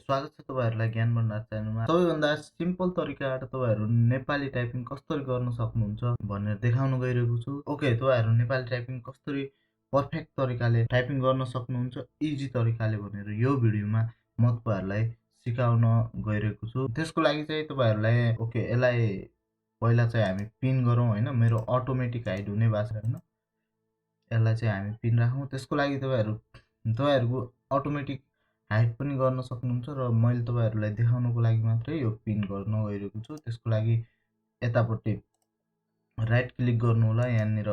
स्वागत छ तपाईहरुलाई ज्ञान भण्डार च्यानलमा। सबैभन्दा सिम्पल तरिकाबाट तपाईहरु नेपाली टाइपिङ कसरी गर्न सक्नुहुन्छ भनेर देखाउन गइरहेको छु। ओके, तपाईहरु नेपाली टाइपिङ कसरी पर्फेक्ट तरिकाले टाइपिङ गर्न सक्नुहुन्छ, इजी तरिकाले भनेर यो भिडियोमा म तपाईहरुलाई सिकाउन गइरहेको छु। त्यसको लागि चाहिँ तपाईहरुलाई यसलाई पहिला चाहिँ हामी पिन गरौँ हैन। मेरो अटोमेटिक हाइड हुने भाषा हैन। यसलाई चाहिँ हामी पिन राखौँ। त्यसको लागि तपाईहरुको अटोमेटिक हाइड पनि गर्न सक्नुहुन्छ र मैले तपाईहरुलाई देखाउनको लागि मात्रै यो पिन गर्न गइरहेको छु। त्यसको लागि यतापट्टि राइट क्लिक गर्नु होला यहाँनिर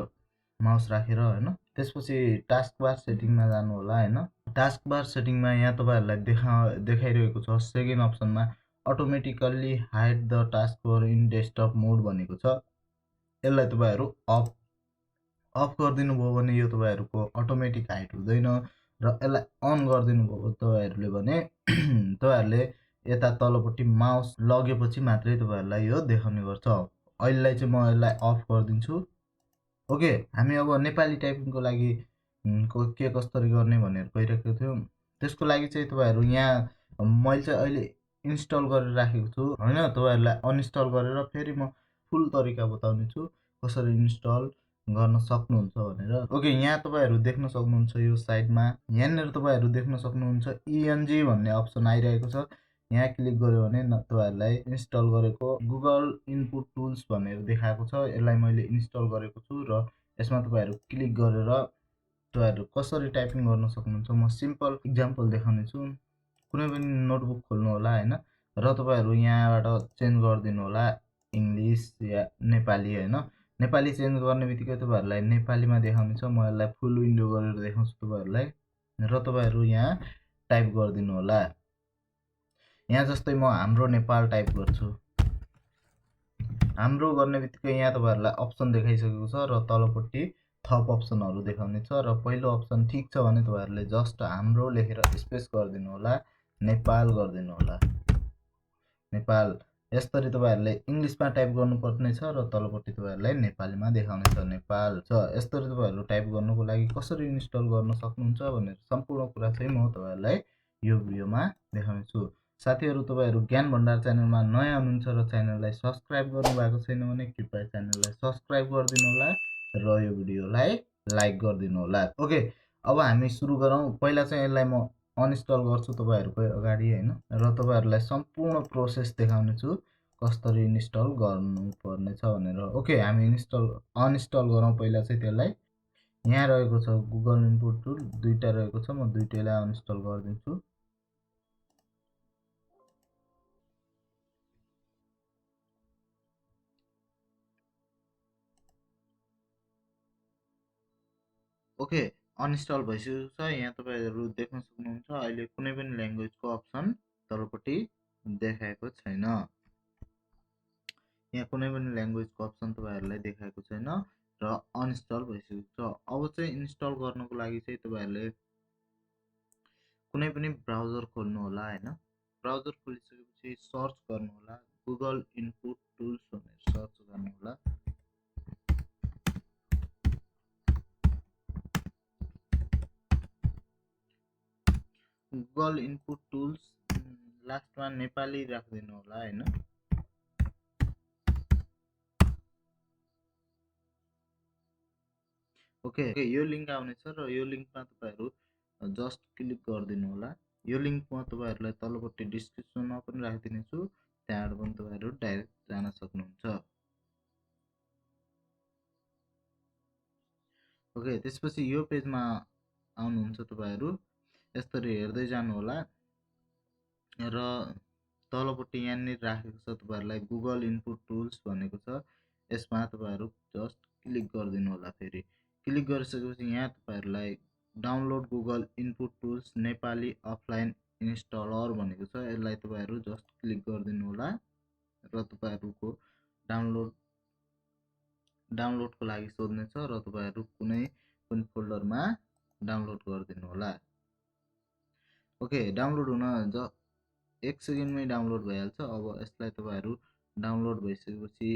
माउस राखेर हैन। त्यसपछि टास्कबार सेटिङमा जानु होला हैन। टास्कबार सेटिङमा यहाँ तपाईहरुलाई देखाइरहेको छ सेकेन्ड अप्सनमा automatically hide the taskbar in desktop mode भनेको छ। यसलाई तपाईहरु अफ गरिदिनु भयो भने यो तपाईहरुको अटोमेटिक हाइड हुँदैन र यसलाई अन गरिदिनु भयो तपाईहरुले भने तपाईहरुले यता तलपट्टि माउस लगेपछि मात्रै तपाईहरुलाई यो देखाउने गर्छ। अहिलेलाई चाहिँ म यसलाई अफ गरिदिन्छु। ओके, हामी अब नेपाली टाइपिङको लागि के कसरी गर्ने भनेर गइरहेको थियौं। त्यसको लागि चाहिँ तपाईहरु यहाँ मैले चाहिँ अहिले इन्स्टल गरेर राखेको छु हैन। तपाईहरुलाई अनइन्स्टल गरेर फेरि म फुल तरिका बताउने छु कसरी इन्स्टल गर्न सक्नुहुन्छ भनेर। ओके, यहाँ तपाईहरु देख्न सक्नुहुन्छ यो साइडमा यहाँनिर तपाईहरु देख्न सक्नुहुन्छ ENG भन्ने अप्सन आइरहेको छ। यहाँ क्लिक गर्यो भने तपाईहरुलाई इन्स्टल गरेको गुगल इनपुट टुल्स भनेर देखाएको छ। यसलाई मैले इन्स्टल गरेको छु र यसमा तपाईहरु क्लिक गरेर तपाईहरु कसरी टाइपिङ गर्न सक्नुहुन्छ म सिम्पल एक्जाम्पल देखाउने छु। कुनै पनि नोटबुक खोल्नु होला हैन र तपाईहरु यहाँबाट चेन्ज गरिदिनु होला इंग्लिश या नेपाली हैन। नेपाली चेन्ज गर्ने बित्तिकै तपाईहरुलाई नेपालीमा देखाउने छ। म यसलाई फुल विन्डो गरेर देखाउँछु तपाईहरुलाई र तपाईहरु यहाँ टाइप गरिदिनु होला। यहाँ जस्तै म हाम्रो नेपाल टाइप गर्छु। हाम्रो गर्ने बित्तिकै यहाँ तपाईहरुलाई अप्सन देखाइसकेको छ र तलपट्टि थप अप्सनहरु देखाउने छ र पहिलो अप्सन ठीक छ भने तपाईहरुले जस्ट हाम्रो लेखेर स्पेस गरिदिनु होला, नेपाल गरिदिनु होला। नेपाल यसरी तपाईहरुले इंग्लिशमा टाइप गर्नुपर्ने छ र तलपट्टि तपाईहरुलाई नेपालीमा देखाउने छ नेपाल छ। यसरी तपाईहरु टाइप गर्नको लागि कसरी इन्स्टल गर्न सक्नुहुन्छ भनेर सम्पूर्ण कुरा चाहिँ म तपाईहरुलाई यो भिडियोमा देखाउने छु। साथीहरु, तपाईहरु ज्ञान भण्डार च्यानलमा नयाँ हुनुहुन्छ र च्यानललाई सब्स्क्राइब गर्नुभएको छैन भने कृपया च्यानललाई सब्स्क्राइब गरिदिनु होला र यो भिडियोलाई लाइक गरिदिनु होला। ओके, अब हामी सुरु गरौँ। पहिला चाहिँ यसलाई म अनइन्स्टल गर्छु तपाईहरुको अगाडि हैन र तपाईहरुलाई सम्पूर्ण प्रोसेस देखाउने छु कसरी इन्स्टल गर्नुपर्ने छ भनेर। ओके, हामी अनइन्स्टल गरौँ पहिला चाहिँ त्यसलाई। यहाँ रहेको छ गुगल इनपुट टुल, दुईटा रहेको छ। म दुईटैलाई अनइन्स्टल गरिदिन्छु। ओके, अनइन्स्टल भइसकेको छ। यहाँ तपाईहरु देख्न सक्नुहुन्छ अहिले कुनै पनि ल्याङ्ग्वेजको अप्सन तलपट्टि देखाएको छैन। यहाँ कुनै पनि ल्याङ्ग्वेजको अप्सन तपाईहरुलाई देखाएको छैन र अनइन्स्टल भइसकेको छ। अब चाहिँ इन्स्टल गर्नको लागि चाहिँ तपाईहरुले कुनै पनि ब्राउजर खोल्नु होला हैन। ब्राउजर खोलिसकेपछि सर्च गर्नु होला गुगल इनपुट टुल्स भनेर सर्च गर्नु होला। गुगल इनपुट टुल्स लास्टमा नेपाली राखिदिनु होला हैन। ओके, यो लिंक आउनेछ र यो लिंकमा तपाईहरु जस्ट क्लिक गरिदिनु होला। यो लिंक म तपाईहरुलाई तलपट्टि डिस्क्रिप्सनमा पनि राखिदिने छु, त्यहाँबाट पनि तपाईहरु डाइरेक्ट जान सक्नुहुन्छ। ओके, त्यसपछि यो पेजमा आउनुहुन्छ तपाईहरु। यसरी हेर्दै जानु होला र तलपट्टि यहाँनिर राखेको छ तपाईहरुलाई गुगल इनपुट टुल्स भनेको छ। यसमा तपाईहरु जस्ट क्लिक गरिदिनु होला। फेरि क्लिक गरिसकेपछि यहाँ तपाईहरुलाई download Google input tools Nepali offline installer भनेको छ। यसलाई तपाईहरु जस्ट क्लिक गरिदिनु होला र तपाईहरुको डाउनलोडको लागि सोध्ने छ र तपाईहरु कुनै पनि फोल्डरमा डाउनलोड गरिदिनु होला। ओके, डाउनलोड हुन 1 सेकेन्डमै डाउनलोड भइहाल्छ। अब यसलाई तपाईहरु डाउनलोड भइसकेपछि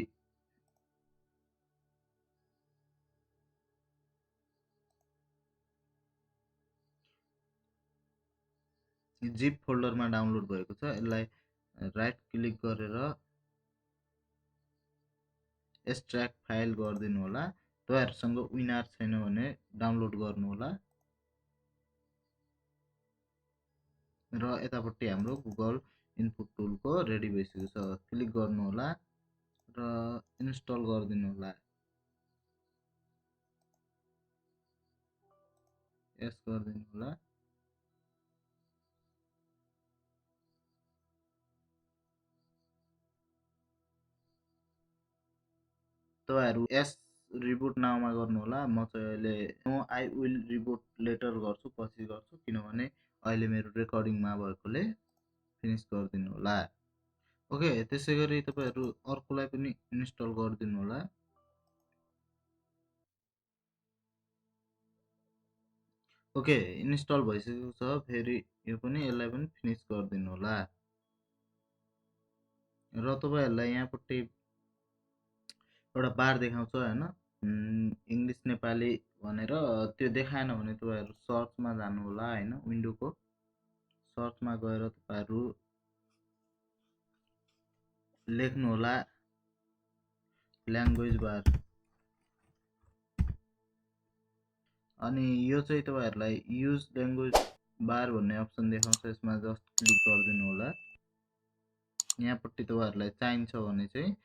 जिप फोल्डरमा डाउनलोड भएको छ। यसलाई राइट क्लिक गरेर एक्सट्र्याक्ट फाइल गरिदिनु होला। तपाईहरुसँग विनर छैन भने डाउनलोड गर्नु होला। र यतापट्टि हाम्रो गुगल इनपुट टुलको रेडी भइसकेको छ। क्लिक गर्नु होला र इन्स्टल गरिदिनु होला। यस गरिदिनु होला। तपाईहरु यस रिबुट नाउमा गर्नु होला। म चाहिँ अहिले no I will reboot later गर्छु, पछि गर्छु, किनभने अहिले मेरो रेकर्डिङमा भएकोले फिनिश गरिदिनु होला। ओके, त्यसैगरी तपाईहरु अर्कोलाई पनि इन्स्टल गरिदिनु होला। ओके, इन्स्टल भइसकेको छ। फेरि यो पनि यसलाई पनि फिनिश गरिदिनु होला। र तपाईहरुलाई यहाँपट्टि एउटा बार देखाउँछ हैन, इंग्लिश नेपाली भनेर। त्यो देखाएन भने तपाईहरु सर्चमा जानु होला हैन। विन्डोको सर्चमा गएर तपाईहरु लेख्नु होला ल्याङ्ग्वेज बार। अनि यो चाहिँ तपाईहरुलाई युज ल्याङ्ग्वेज बार भन्ने अप्सन देखाउँछ। यसमा जस्ट क्लिक गरिदिनु होला। यहाँपट्टि तपाईहरुलाई चाहिन्छ भने चाहिँ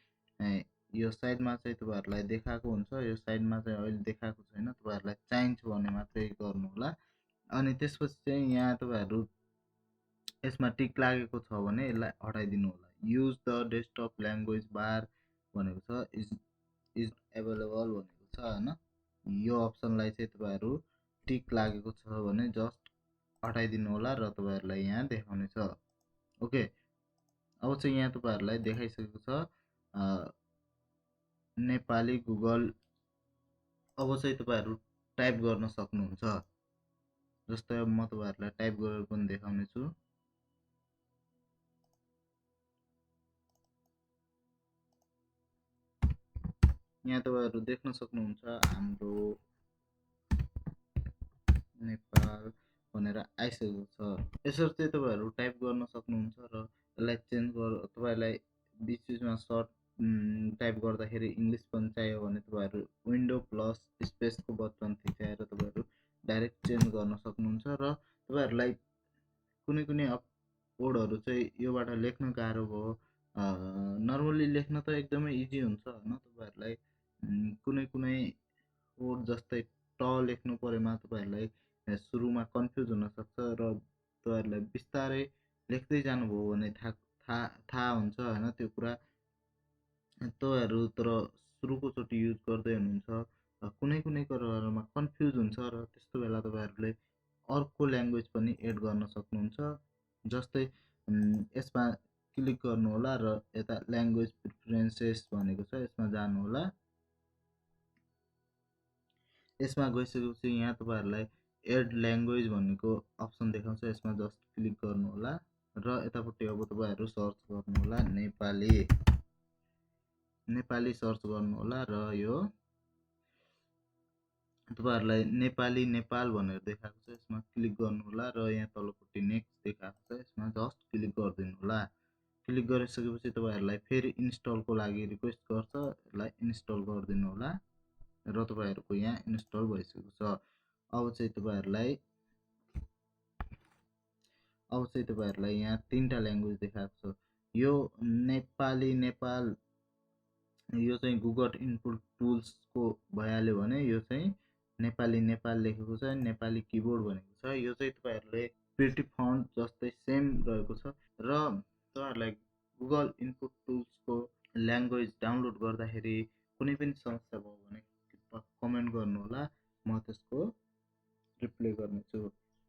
यो साइडमा चाहिँ तपाईहरुलाई देखाएको हुन्छ। यो साइडमा चाहिँ अहिले देखाएको छैन। तपाईहरुलाई चाहिन्छ भने मात्रै गर्नु होला। अनि त्यसपछि चाहिँ यहाँ तपाईहरु यसमा टिक लागेको छ भने यसलाई हटाइदिनु होला। युज द डेस्कटप ल्याङ्ग्वेज बार भनेको छ, इज अवेलेबल भनेको छ हैन। यो अप्सनलाई चाहिँ तपाईहरु टिक लागेको छ भने जस्ट हटाइदिनु होला र तपाईहरुलाई यहाँ देखाउने छ। ओके, अब चाहिँ यहाँ तपाईहरुलाई देखाइसकेको छ नेपाली गुगल। अब चाहिँ तपाईहरु टाइप गर्न सक्नुहुन्छ। जस्तै अब म तपाईहरुलाई टाइप गरेर पनि देखाउने छु। यहाँ तपाईहरु देख्न सक्नुहुन्छ हाम्रो नेपाल भनेर आइसकेको छ। यसरी चाहिँ तपाईहरु टाइप गर्न सक्नुहुन्छ र यसलाई चेन्ज गर तपाईलाई बीचमा सर्ट टाइप गर्दाखेरि इंग्लिश पनि चाहियो भने तपाईहरु विन्डो प्लस स्पेसको बटन थिचाएर तपाईहरु डाइरेक्ट चेन्ज गर्न सक्नुहुन्छ। र तपाईहरुलाई कुनै कुनै वर्डहरु चाहिँ योबाट लेख्न गाह्रो भयो। नर्मली लेख्न त एकदमै इजी हुन्छ हैन। तपाईहरुलाई कुनै कुनै वर्ड जस्तै ट लेख्नु परेमा तपाईहरुलाई सुरुमा कन्फ्युज हुन सक्छ र तपाईहरुलाई बिस्तारै लेख्दै जानुभयो भने थाहा हुन्छ हैन त्यो कुरा। तपाईहरु तर सुरुको चोटी युज गर्दै हुनुहुन्छ, कुनै कुनै कुराहरुमा कन्फ्युज हुन्छ र त्यस्तो बेला तपाईहरुले अर्को ल्याङ्ग्वेज पनि एड गर्न सक्नुहुन्छ। जस्तै यसमा क्लिक गर्नु होला र यता ल्याङ्ग्वेज प्रिफरेन्सेस भनेको छ, यसमा जानु होला। यसमा गइसकेपछि यहाँ तपाईहरुलाई एड ल्याङ्ग्वेज भनेको अप्सन देखाउँछ। यसमा जस्ट क्लिक गर्नु होला र यतापट्टि अब तपाईहरु सर्च गर्नु होला नेपाली। नेपाली सर्च गर्नु होला र यो तपाईहरुलाई नेपाली नेपाल भनेर देखाएको छ। यसमा क्लिक गर्नु होला र यहाँ तलपट्टि नेक्स्ट देखाएको छ। यसमा जस्ट क्लिक गरिदिनु होला। क्लिक गरिसकेपछि तपाईहरुलाई फेरि इन्स्टलको लागि रिक्वेस्ट गर्छ। यसलाई इन्स्टल गरिदिनु होला र तपाईहरुको यहाँ इन्स्टल भइसकेको छ। अब चाहिँ तपाईहरुलाई यहाँ तीनटा ल्याङ्ग्वेज देखाएको छ। यो नेपाली नेपाल यो चाहिँ गुगल इनपुट टुल्सको भइहाल्यो भने यो चाहिँ नेपाली नेपाल लेखेको छ, नेपाली किबोर्ड भनेको छ। यो चाहिँ तपाईहरुले प्रिटी फन्ट जस्तै सेम रहेको छ। र तपाईहरुलाई गुगल इनपुट टुल्सको ल्याङ्ग्वेज डाउनलोड गर्दाखेरि कुनै पनि समस्या भयो भने कमेन्ट गर्नु होला, म त्यसको रिप्लाई गर्नेछु।